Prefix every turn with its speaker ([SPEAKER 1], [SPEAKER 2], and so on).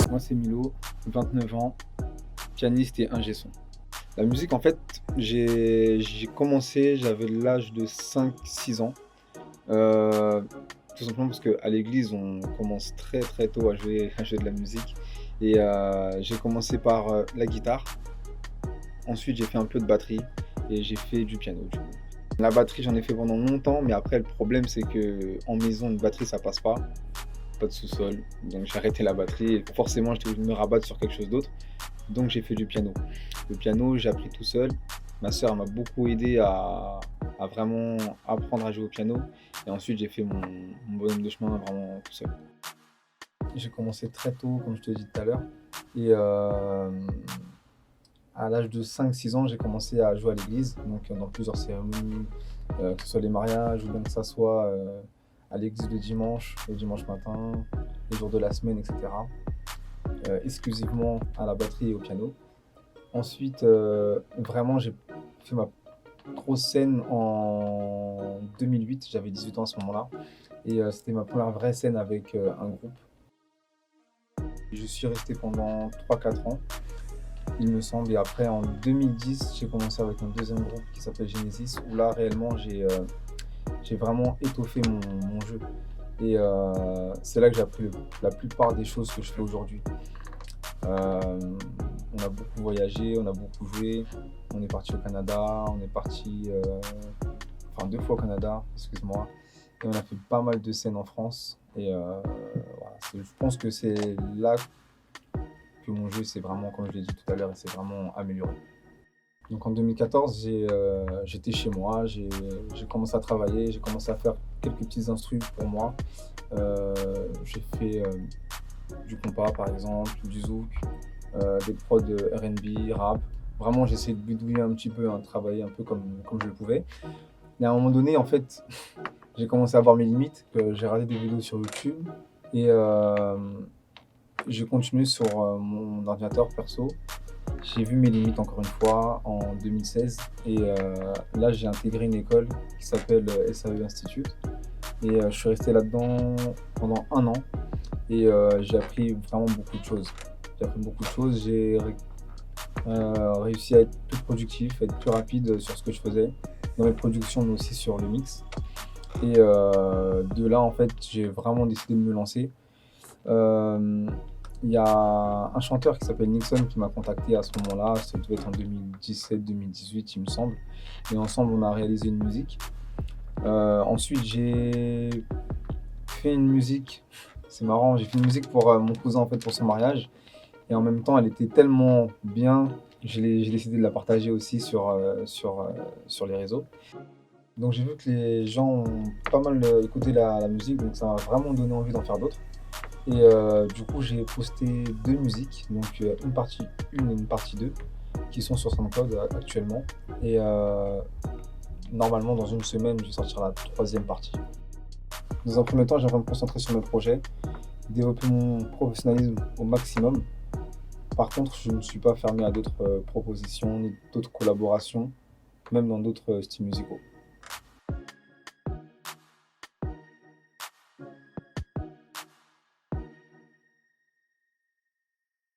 [SPEAKER 1] Moi, c'est Milo, 29 ans, pianiste et ingé son. La musique, en fait, j'ai commencé, j'avais l'âge de 5, 6 ans. Heu, Tout simplement parce qu'à l'église, on commence très, très tôt à jouer de la musique et j'ai commencé par, la guitare. Ensuite, j'ai fait un peu de batterie et j'ai fait du piano, du coup. La batterie, j'en ai fait pendant longtemps, mais après le problème, c'est qu'en maison, une batterie, ça passe pas de sous-sol. Donc j'ai arrêté la batterie et forcément, j'étais obligé de me rabattre sur quelque chose d'autre. Donc j'ai fait du piano. Le piano, j'ai appris tout seul. Ma sœur elle m'a beaucoup aidé à vraiment apprendre à jouer au piano et ensuite j'ai fait mon bonhomme de chemin vraiment tout seul. J'ai commencé très tôt, comme je te l'ai dit tout à l'heure et à l'âge de 5, 6 ans, j'ai commencé à jouer à l'église, donc dans plusieurs cérémonies, que ce soit les mariages ou bien que ça soit, à l'église le dimanche matin, les jours de la semaine et cetera, exclusivement à la batterie et au piano. Ensuite, vraiment, j'ai fait ma grosse scène en 2008. J'avais 18 ans à ce moment-là et c'était ma première vraie scène avec, un groupe. Je suis resté pendant 3, 4 ans, il me semble et après en 2010, j'ai commencé avec un deuxième groupe qui s'appelle Genesis où là, réellement, j'ai vraiment étoffé mon jeu et c'est là que j'ai appris la plupart des choses que je fais aujourd'hui. On a beaucoup voyagé, on a beaucoup joué. On est parti au Canada, on est parti, enfin 2 fois au Canada, excuse-moi et on a fait pas mal de scènes en France et voilà, je pense que c'est là que mon jeu s'est vraiment, comme je l'ai dit tout à l'heure, il s'est vraiment amélioré. Donc en 2014, j'étais chez moi, j'ai commencé à travailler, j'ai commencé à faire quelques petits instrus pour moi. J'ai fait, du compas par exemple, du zouk, des prods R&B, rap. Vraiment, j'ai essayé de bidouiller un petit peu, hein, travailler un peu comme je le pouvais. Et à un moment donné, en fait, j'ai commencé à voir mes limites, j'ai regardé des vidéos sur YouTube et j'ai continué sur, mon ordinateur perso. J'ai vu mes limites encore une fois en 2016 et là, j'ai intégré une école qui s'appelle, SAE Institute et je suis resté là-dedans pendant 1 an et j'ai appris vraiment beaucoup de choses. J'ai appris beaucoup de choses, réussi à être plus productif, à être plus rapide sur ce que je faisais, dans mes productions, mais aussi sur le mix. Et de là, en fait, j'ai vraiment décidé de me lancer. Euh, Il y a un chanteur qui s'appelle Nixon qui m'a contacté à ce moment-là, ça devait être en 2017-2018, il me semble. Et ensemble, on a réalisé une musique. Ensuite, j'ai fait une musique, c'est marrant, j'ai fait une musique pour mon cousin, en fait, pour son mariage. Et en même temps, elle était tellement bien, j'ai décidé de la partager aussi sur les réseaux. Donc j'ai vu que les gens ont pas mal écouté la musique, donc ça m'a vraiment donné envie d'en faire d'autres. Et du coup, j'ai posté 2 musiques, donc une partie 1 et une partie 2, qui sont sur SoundCloud actuellement. Et normalement, dans une semaine, je vais sortir la troisième partie. Dans un premier temps, j'aimerais me concentrer sur mes projets, développer mon professionnalisme au maximum. Par contre, je ne suis pas fermé à d'autres propositions, ni d'autres collaborations, même dans d'autres styles musicaux.